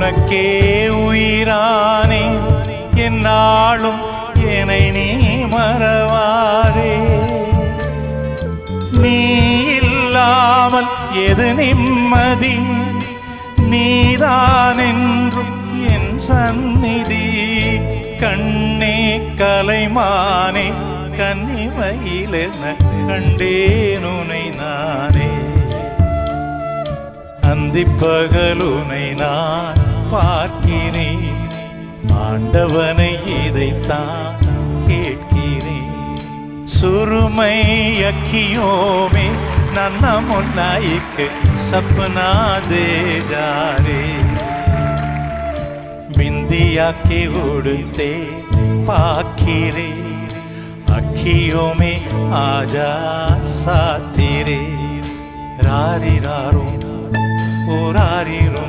உனக்கே உயிரானே என்னாலும் என்னை நீ மறவாரே. நீ இல்லாமல் எது நிம்மதி, நீதான் என்றும் என் சந்நிதி. கண்ணே கலைமானே கன்னிமையிலென கண்டேனுனை நானே. அந்திப்பகலுனை நான் பார்க்கிறேன், ஆண்டவனை இதைத்தான் கேட்கிறேன். सुरमई अखियों में नन्ना मुन्ना एक सपना दे जा रे. बिंदिया के उड़ते पाखी अखियों में आजा साथी रे. रारी रारो ओ रारी रो.